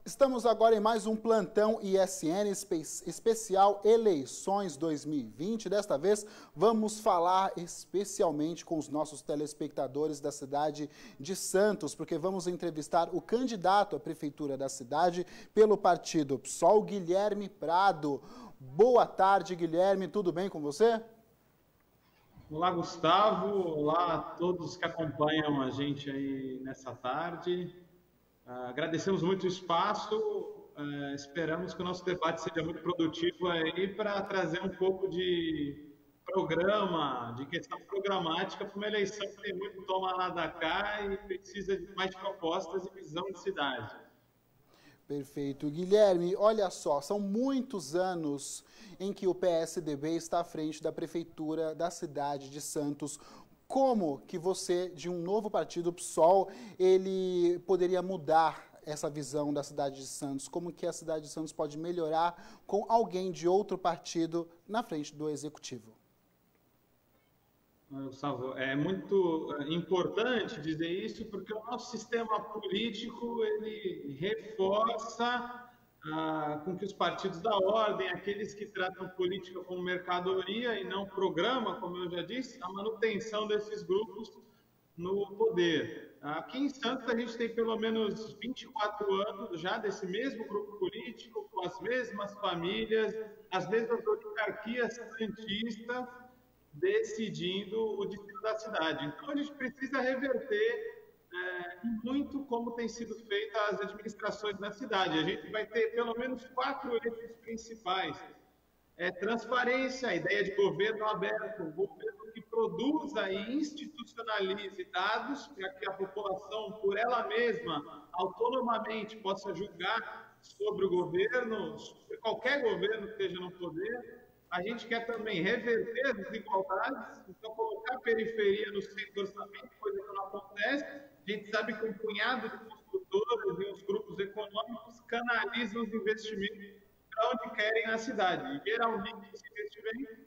Estamos agora em mais um plantão ISN especial Eleições 2020. Desta vez vamos falar especialmente com os nossos telespectadores da cidade de Santos, porque vamos entrevistar o candidato à prefeitura da cidade pelo partido PSOL, Guilherme Prado. Boa tarde, Guilherme, tudo bem com você? Olá, Gustavo. Olá a todos que acompanham a gente aí nessa tarde. Agradecemos muito o espaço, esperamos que o nosso debate seja muito produtivo aí para trazer um pouco de programa, de questão programática para uma eleição que tem muito toma lá da cá e precisa de mais propostas e visão de cidade. Perfeito. Guilherme, olha só, são muitos anos em que o PSDB está à frente da prefeitura da cidade de Santos. Como que você, de um novo partido, PSOL, ele poderia mudar essa visão da cidade de Santos? Como que a cidade de Santos pode melhorar com alguém de outro partido na frente do executivo? Gustavo, é muito importante dizer isso porque o nosso sistema político ele reforça com que os partidos da ordem, aqueles que tratam política como mercadoria e não programa, como eu já disse, a manutenção desses grupos no poder. Aqui em Santos a gente tem pelo menos 24 anos já desse mesmo grupo político, com as mesmas famílias, as mesmas oligarquias santistas, decidindo o destino da cidade. Então a gente precisa reverter muito como tem sido feita as administrações na cidade. A gente vai ter pelo menos 4 eixos principais. Transparência, a ideia de governo aberto, um governo que produza e institucionalize dados para que a população, por ela mesma, autonomamente, possa julgar sobre o governo, sobre qualquer governo que esteja no poder. A gente quer também reverter as desigualdades, então colocar a periferia no centro do orçamento, coisa que não acontece. A gente sabe que um punhado de construtoras e os grupos econômicos canalizam os investimentos para onde querem na cidade. E geralmente esse investimento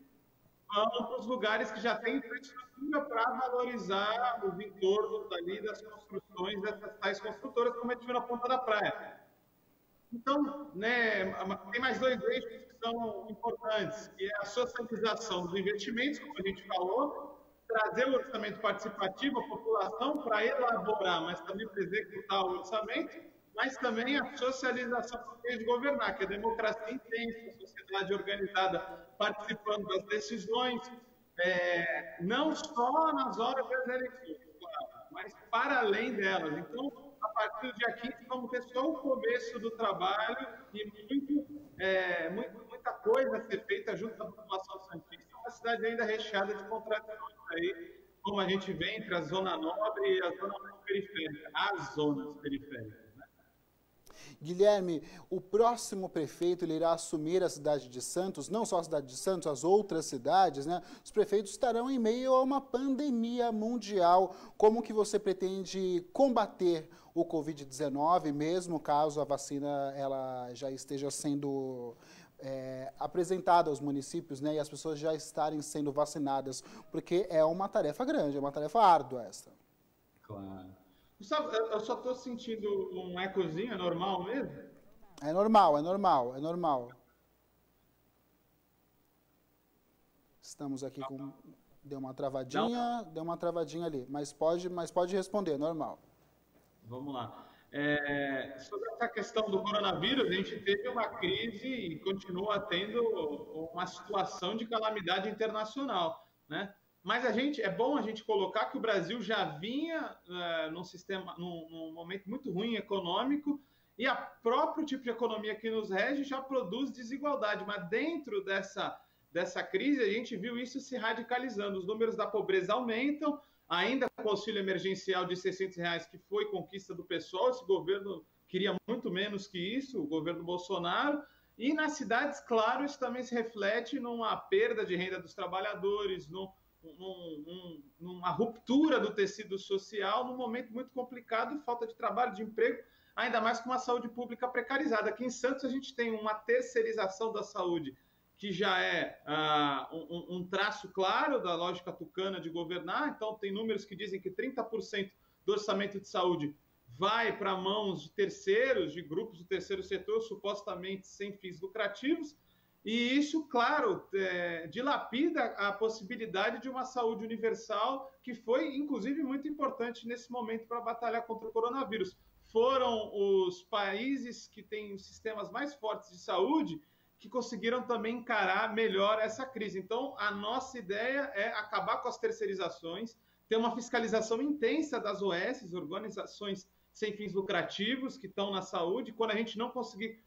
vão para os lugares que já têm infraestrutura para valorizar os entornos ali das construções dessas tais construtoras, como a gente viu na Ponta da Praia. Então, tem mais 2 eixos que são importantes, que é a socialização dos investimentos, como a gente falou, trazer o orçamento participativo à população para elaborar, mas também para executar o orçamento, mas também a socialização do meio de governar, que é a democracia intensa, a sociedade organizada participando das decisões, não só nas horas das eleições, claro, mas para além delas. Então, a partir do dia 15, vamos ter só o começo do trabalho e muita coisa a ser feita junto à população santista. Uma cidade ainda recheada de contradições aí, como a gente vê entre a zona nobre e a zona periférica, as zonas periféricas. Guilherme, o próximo prefeito ele irá assumir a cidade de Santos, não só a cidade de Santos, as outras cidades, né? Os prefeitos estarão em meio a uma pandemia mundial. Como que você pretende combater o Covid-19, mesmo caso a vacina ela já esteja sendo apresentada aos municípios, né? E as pessoas já estarem sendo vacinadas, porque é uma tarefa grande, é uma tarefa árdua essa. Claro. Gustavo, eu só estou sentindo um ecozinho, é normal mesmo? É normal, é normal, é normal. Estamos aqui com... Deu uma travadinha ali, mas pode responder, é normal. Vamos lá. Sobre essa questão do coronavírus, a gente teve uma crise e continua tendo uma situação de calamidade internacional, né? Mas é bom a gente colocar que o Brasil já vinha num momento muito ruim econômico e a próprio tipo de economia que nos rege já produz desigualdade. Mas dentro dessa crise a gente viu isso se radicalizando. Os números da pobreza aumentam, ainda com o auxílio emergencial de R$600, que foi conquista do PSOL, esse governo queria muito menos que isso, o governo Bolsonaro. E nas cidades, claro, isso também se reflete numa perda de renda dos trabalhadores, numa ruptura do tecido social, num momento muito complicado, falta de trabalho, de emprego, ainda mais com uma saúde pública precarizada. Aqui em Santos a gente tem uma terceirização da saúde, que já é um traço claro da lógica tucana de governar. Então tem números que dizem que 30% do orçamento de saúde vai para mãos de terceiros, de grupos do terceiro setor, supostamente sem fins lucrativos, e isso, claro, dilapida a possibilidade de uma saúde universal, que foi, inclusive, muito importante nesse momento para batalhar contra o coronavírus. Foram os países que têm sistemas mais fortes de saúde que conseguiram também encarar melhor essa crise. Então, a nossa ideia é acabar com as terceirizações, ter uma fiscalização intensa das OS, organizações sem fins lucrativos, que estão na saúde. Quando a gente não conseguir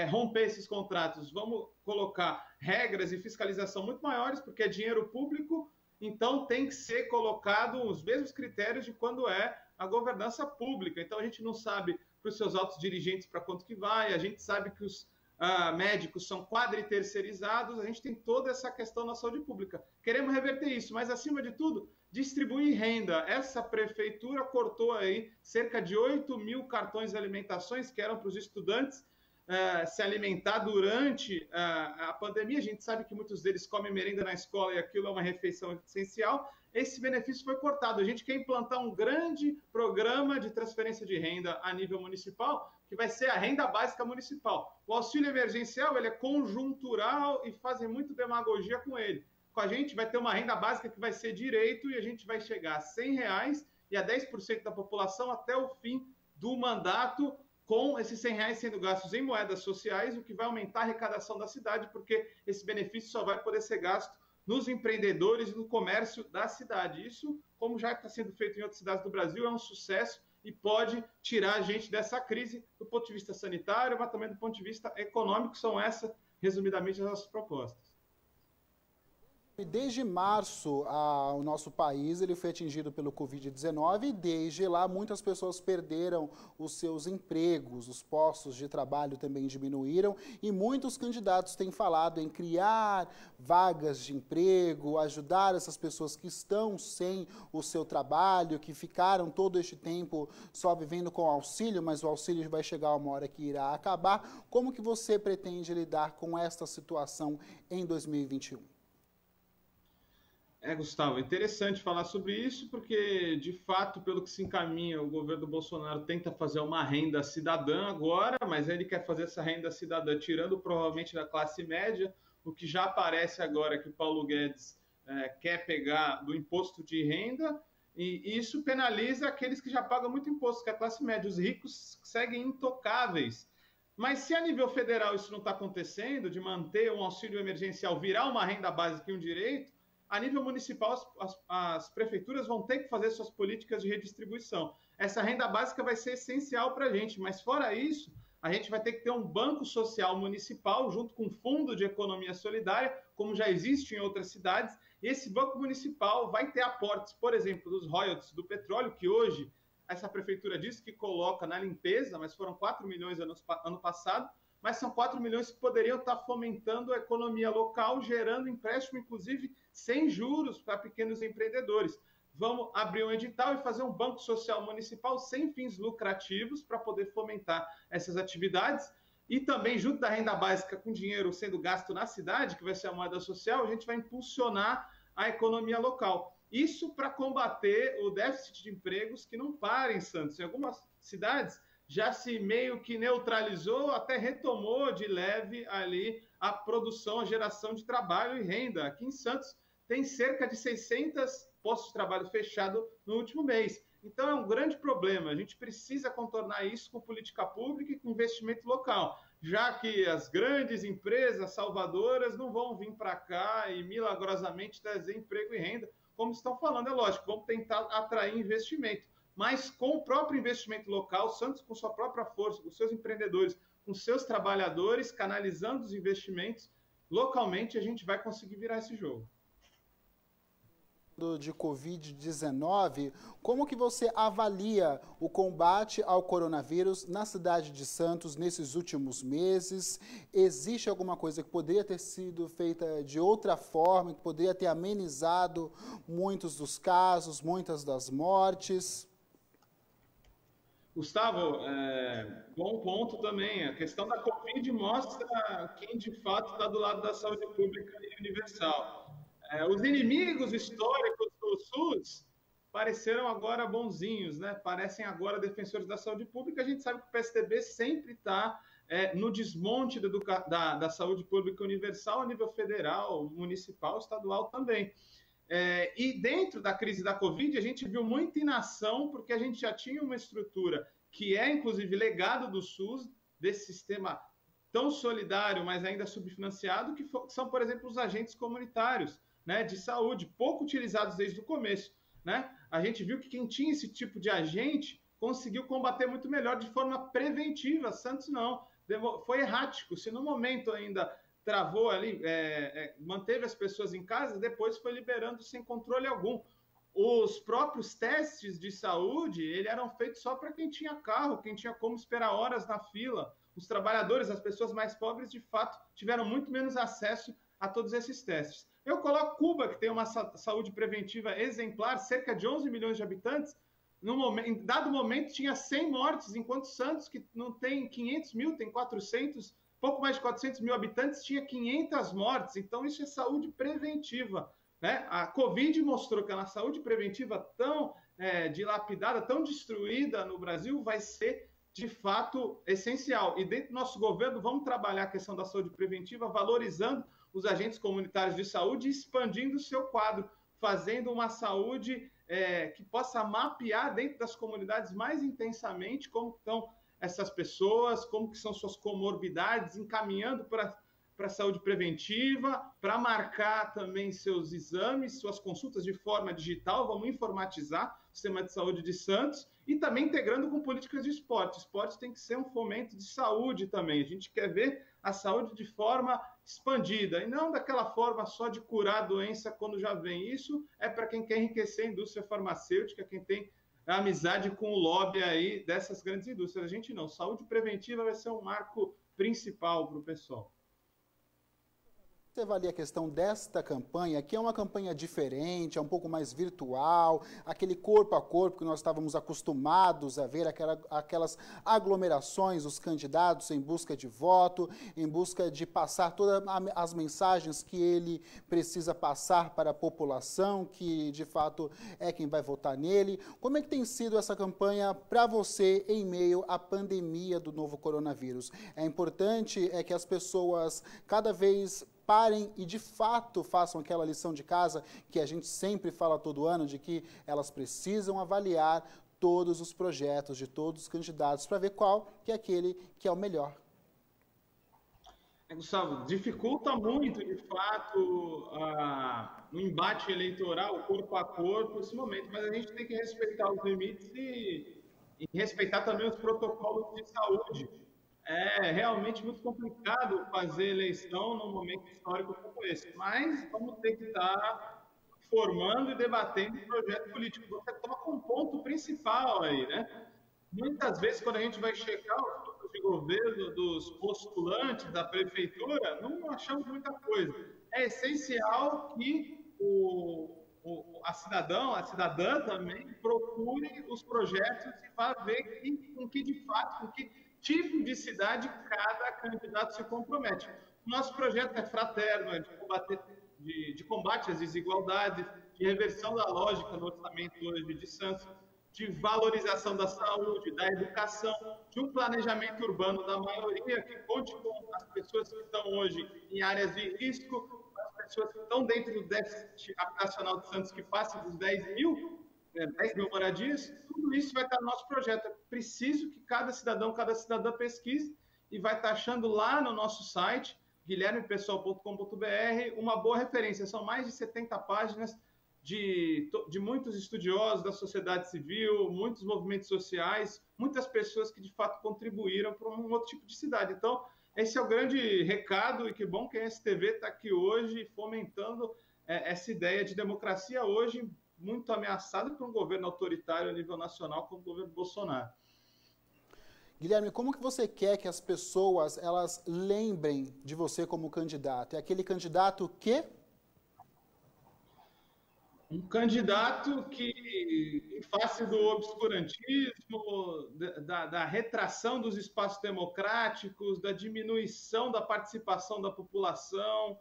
romper esses contratos, vamos colocar regras e fiscalização muito maiores, porque é dinheiro público, então tem que ser colocado os mesmos critérios de quando é a governança pública. Então a gente não sabe para os seus altos dirigentes para quanto que vai, a gente sabe que os médicos são quadriterceirizados, a gente tem toda essa questão na saúde pública. Queremos reverter isso, mas acima de tudo, distribuir renda. Essa prefeitura cortou aí cerca de 8 mil cartões de alimentações que eram para os estudantes se alimentar durante a pandemia. A gente sabe que muitos deles comem merenda na escola e aquilo é uma refeição essencial. Esse benefício foi cortado. A gente quer implantar um grande programa de transferência de renda a nível municipal, que vai ser a renda básica municipal. O auxílio emergencial ele é conjuntural e fazem muito demagogia com ele. Com a gente vai ter uma renda básica que vai ser direito e a gente vai chegar a R$100 e a 10% da população até o fim do mandato, com esses R$100 sendo gastos em moedas sociais, o que vai aumentar a arrecadação da cidade, porque esse benefício só vai poder ser gasto nos empreendedores e no comércio da cidade. Isso, como já está sendo feito em outras cidades do Brasil, é um sucesso e pode tirar a gente dessa crise do ponto de vista sanitário, mas também do ponto de vista econômico. São essas, resumidamente, as nossas propostas. Desde março, o nosso país ele foi atingido pelo Covid-19 e desde lá muitas pessoas perderam os seus empregos, os postos de trabalho também diminuíram e muitos candidatos têm falado em criar vagas de emprego, ajudar essas pessoas que estão sem o seu trabalho, que ficaram todo este tempo só vivendo com auxílio, mas o auxílio vai chegar uma hora que irá acabar. Como que você pretende lidar com esta situação em 2021? Gustavo, é interessante falar sobre isso, porque, de fato, pelo que se encaminha, o governo do Bolsonaro tenta fazer uma renda cidadã agora, mas ele quer fazer essa renda cidadã tirando provavelmente da classe média, o que já aparece agora que o Paulo Guedes quer pegar do imposto de renda, e isso penaliza aqueles que já pagam muito imposto, que é a classe média. Os ricos seguem intocáveis. Mas se a nível federal isso não está acontecendo, de manter um auxílio emergencial virar uma renda básica e um direito, a nível municipal, as prefeituras vão ter que fazer suas políticas de redistribuição. Essa renda básica vai ser essencial para a gente, mas fora isso, a gente vai ter que ter um banco social municipal junto com um fundo de economia solidária, como já existe em outras cidades. E esse banco municipal vai ter aportes, por exemplo, dos royalties do petróleo, que hoje essa prefeitura disse que coloca na limpeza, mas foram 4 milhões ano passado, mas são 4 milhões que poderiam estar fomentando a economia local, gerando empréstimo, inclusive, sem juros para pequenos empreendedores. Vamos abrir um edital e fazer um banco social municipal sem fins lucrativos para poder fomentar essas atividades. E também, junto da renda básica, com dinheiro sendo gasto na cidade, que vai ser a moeda social, a gente vai impulsionar a economia local. Isso para combater o déficit de empregos que não para em Santos. Em algumas cidades, já se meio que neutralizou, até retomou de leve ali a produção, a geração de trabalho e renda. Aqui em Santos tem cerca de 600 postos de trabalho fechados no último mês. Então é um grande problema. A gente precisa contornar isso com política pública e com investimento local, já que as grandes empresas salvadoras não vão vir para cá e milagrosamente trazer emprego e renda, como estão falando. É lógico, vamos tentar atrair investimento. Mas com o próprio investimento local, Santos com sua própria força, com seus empreendedores, com seus trabalhadores, canalizando os investimentos localmente, a gente vai conseguir virar esse jogo. De Covid-19, como que você avalia o combate ao coronavírus na cidade de Santos nesses últimos meses? Existe alguma coisa que poderia ter sido feita de outra forma, que poderia ter amenizado muitos dos casos, muitas das mortes? Gustavo, bom ponto também. A questão da Covid mostra quem de fato está do lado da saúde pública e universal. Os inimigos históricos do SUS pareceram agora bonzinhos, né? Parecem agora defensores da saúde pública. A gente sabe que o PSDB sempre está no desmonte da saúde pública universal a nível federal, municipal, estadual também. E dentro da crise da Covid, a gente viu muita inação, porque a gente já tinha uma estrutura que é, inclusive, legado do SUS, desse sistema tão solidário, mas ainda subfinanciado, que são, por exemplo, os agentes comunitários, né, de saúde, pouco utilizados desde o começo. Né? A gente viu que quem tinha esse tipo de agente conseguiu combater muito melhor de forma preventiva. Santos não, foi errático. Se no momento ainda travou ali, manteve as pessoas em casa, depois foi liberando sem controle algum. Os próprios testes de saúde, eles eram feitos só para quem tinha carro, quem tinha como esperar horas na fila. Os trabalhadores, as pessoas mais pobres, de fato, tiveram muito menos acesso a todos esses testes. Eu coloco Cuba, que tem uma saúde preventiva exemplar, cerca de 11 milhões de habitantes, em dado momento tinha 100 mortes, enquanto Santos, que não tem 500 mil, tem 400, pouco mais de 400 mil habitantes, tinha 500 mortes. Então, isso é saúde preventiva. Né? A Covid mostrou que a saúde preventiva tão dilapidada, tão destruída no Brasil, vai ser, de fato, essencial. E dentro do nosso governo, vamos trabalhar a questão da saúde preventiva, valorizando os agentes comunitários de saúde e expandindo o seu quadro, fazendo uma saúde que possa mapear dentro das comunidades mais intensamente como estão essas pessoas, como que são suas comorbidades, encaminhando para a saúde preventiva, para marcar também seus exames, suas consultas de forma digital, vamos informatizar o sistema de saúde de Santos e também integrando com políticas de esporte. Esporte tem que ser um fomento de saúde também. A gente quer ver a saúde de forma expandida e não daquela forma só de curar a doença quando já vem. Isso é para quem quer enriquecer a indústria farmacêutica, quem tem a amizade com o lobby aí dessas grandes indústrias. A gente não. Saúde preventiva vai ser um marco principal para o pessoal. Você avalia a questão desta campanha, que é uma campanha diferente, é um pouco mais virtual, aquele corpo a corpo que nós estávamos acostumados a ver, aquelas aglomerações dos candidatos em busca de voto, em busca de passar todas as mensagens que ele precisa passar para a população, que de fato é quem vai votar nele. Como é que tem sido essa campanha para você em meio à pandemia do novo coronavírus? É importante que as pessoas cada vez parem e, de fato, façam aquela lição de casa que a gente sempre fala todo ano, de que elas precisam avaliar todos os projetos de todos os candidatos para ver qual que é aquele que é o melhor. Gustavo, dificulta muito, de fato, o embate eleitoral, corpo a corpo, esse momento, mas a gente tem que respeitar os limites e respeitar também os protocolos de saúde. É realmente muito complicado fazer eleição num momento histórico como esse, mas vamos ter que estar formando e debatendo um projeto político. Você toca um ponto principal aí, né? Muitas vezes, quando a gente vai checar os grupos de governo dos postulantes da prefeitura, não achamos muita coisa. É essencial que a cidadã também procure os projetos e vá ver com que, de fato, com que tipo de cidade cada candidato se compromete. O nosso projeto é fraterno, é de combate às desigualdades, de reversão da lógica no orçamento hoje de Santos, de valorização da saúde, da educação, de um planejamento urbano da maioria que conte com as pessoas que estão hoje em áreas de risco, as pessoas que estão dentro do déficit habitacional de Santos, que passa dos 10 mil moradias. Tudo isso vai estar no nosso projeto. É preciso que cada cidadã pesquise e vai estar achando lá no nosso site, guilhermepessoal.com.br, uma boa referência. São mais de 70 páginas de muitos estudiosos da sociedade civil, muitos movimentos sociais, muitas pessoas que de fato contribuíram para um outro tipo de cidade. Então, esse é o grande recado e que bom que a STV está aqui hoje fomentando essa ideia de democracia hoje muito ameaçada por um governo autoritário a nível nacional como o governo Bolsonaro. Guilherme, como que você quer que as pessoas elas lembrem de você como candidato? É aquele candidato que? Um candidato que, em face do obscurantismo, da retração dos espaços democráticos, da diminuição da participação da população,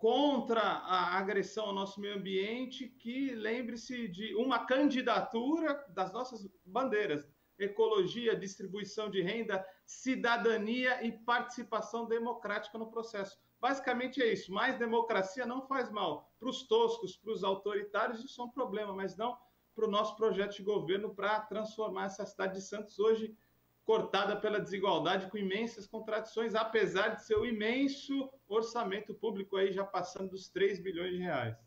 contra a agressão ao nosso meio ambiente, que lembre-se de uma candidatura das nossas bandeiras: ecologia, distribuição de renda, cidadania e participação democrática no processo. Basicamente é isso. Mais democracia não faz mal. Para os toscos, para os autoritários, isso é um problema, mas não para o nosso projeto de governo para transformar essa cidade de Santos, hoje cortada pela desigualdade, com imensas contradições, apesar de seu imenso orçamento público, aí já passando dos 3 bilhões de reais.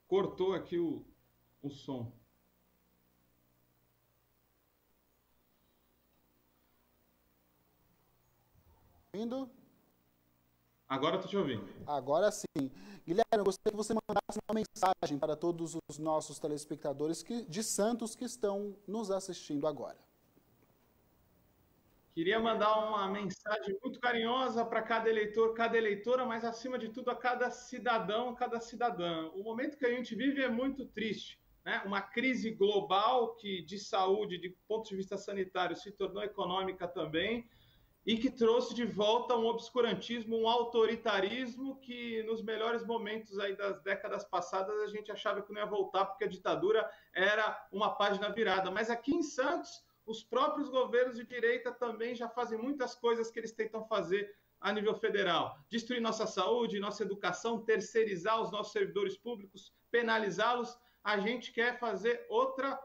Cortou aqui o som. Ouvindo? Agora estou te ouvindo. Agora sim. Guilherme, eu gostaria que você mandasse uma mensagem para todos os nossos telespectadores de Santos que estão nos assistindo agora. Queria mandar uma mensagem muito carinhosa para cada eleitor, cada eleitora, mas acima de tudo a cada cidadão, cada cidadã. O momento que a gente vive é muito triste, né? Uma crise global que de saúde, de ponto de vista sanitário, se tornou econômica também, e que trouxe de volta um obscurantismo, um autoritarismo que nos melhores momentos aí das décadas passadas a gente achava que não ia voltar porque a ditadura era uma página virada. Mas aqui em Santos, os próprios governos de direita também já fazem muitas coisas que eles tentam fazer a nível federal. Destruir nossa saúde, nossa educação, terceirizar os nossos servidores públicos, penalizá-los. A gente quer fazer outra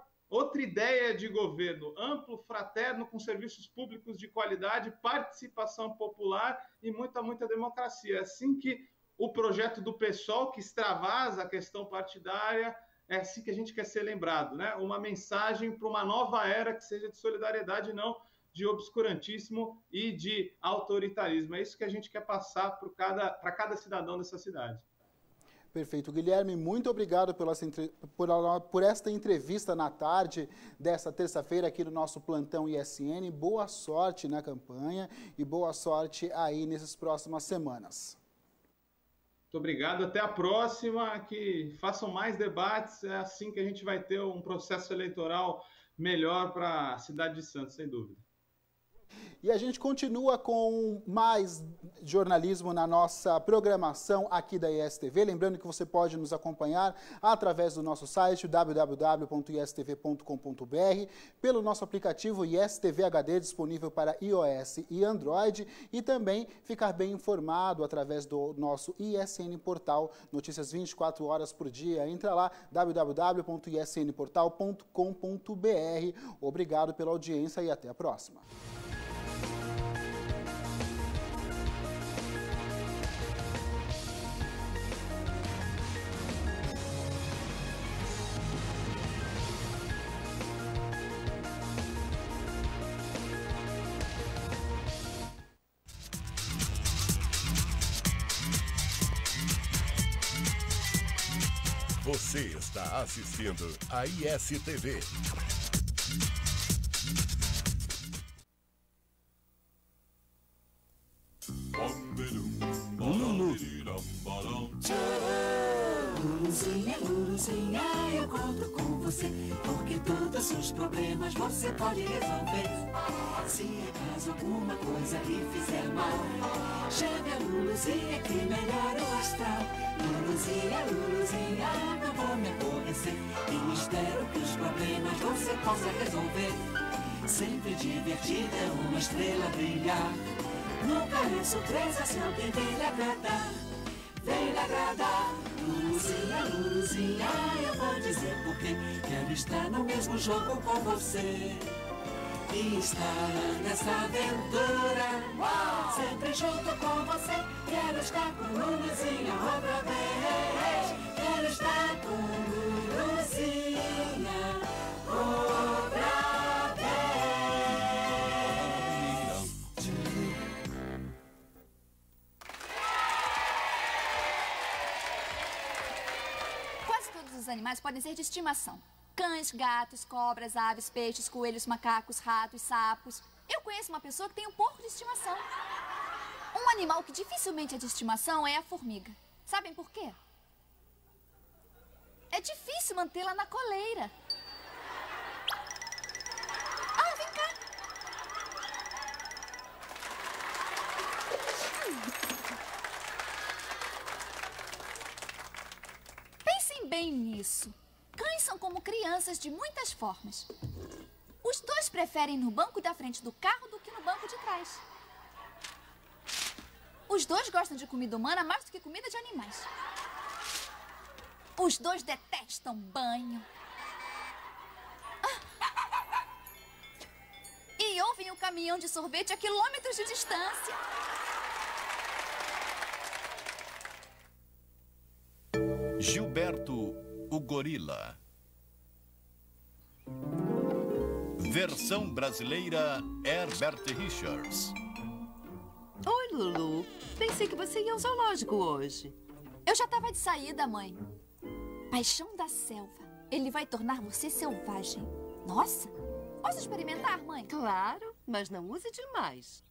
ideia de governo amplo, fraterno, com serviços públicos de qualidade, participação popular e muita democracia. É assim que o projeto do PSOL, que extravasa a questão partidária, é assim que a gente quer ser lembrado, né? Uma mensagem para uma nova era que seja de solidariedade, não de obscurantismo e de autoritarismo. É isso que a gente quer passar para cada cidadão dessa cidade. Perfeito. Guilherme, muito obrigado por esta entrevista na tarde desta terça-feira aqui no nosso Plantão ISN. Boa sorte na campanha e boa sorte aí nessas próximas semanas. Muito obrigado. Até a próxima. Que façam mais debates. É assim que a gente vai ter um processo eleitoral melhor para a cidade de Santos, sem dúvida. E a gente continua com mais jornalismo na nossa programação aqui da ISTV. Lembrando que você pode nos acompanhar através do nosso site www.istv.com.br, pelo nosso aplicativo ISTV HD disponível para iOS e Android, e também ficar bem informado através do nosso ISN Portal, notícias 24 horas por dia. Entra lá, www.isnportal.com.br. Obrigado pela audiência e até a próxima. Você está assistindo a ISTV. Luluzinha, Luluzinha, eu conto com você, porque todos os problemas você pode resolver. Se acaso alguma coisa lhe fizer mal, chame a Luluzinha que melhora o astral. Luluzinha, Luluzinha, não vou me aborrecer, e espero que os problemas você possa resolver. Sempre divertida é uma estrela brilhar, nunca é surpresa se alguém vem lhe agradar. Vem lhe agradar. Luluzinha, Luluzinha, eu vou dizer porque quero estar no mesmo jogo com você e estar nessa aventura. Uau! Sempre junto com você. Quero estar com Luluzinha outra vez. Quero estar com Luluzinha outra vez. Quase todos os animais podem ser de estimação. Cães, gatos, cobras, aves, peixes, coelhos, macacos, ratos, sapos. Eu conheço uma pessoa que tem um porco de estimação. Um animal que dificilmente é de estimação é a formiga. Sabem por quê? É difícil mantê-la na coleira. Pensem bem nisso. Cães são como crianças de muitas formas. Os dois preferem ir no banco da frente do carro do que no banco de trás. Os dois gostam de comida humana mais do que comida de animais. Os dois detestam banho. E ouvem o caminhão de sorvete a quilômetros de distância. Gilberto, o gorila. Versão brasileira, Herbert Richards. Oi, Lulu. Pensei que você ia ao zoológico hoje. Eu já estava de saída, mãe. Paixão da selva. Ele vai tornar você selvagem. Nossa! Posso experimentar, mãe? Claro, mas não use demais.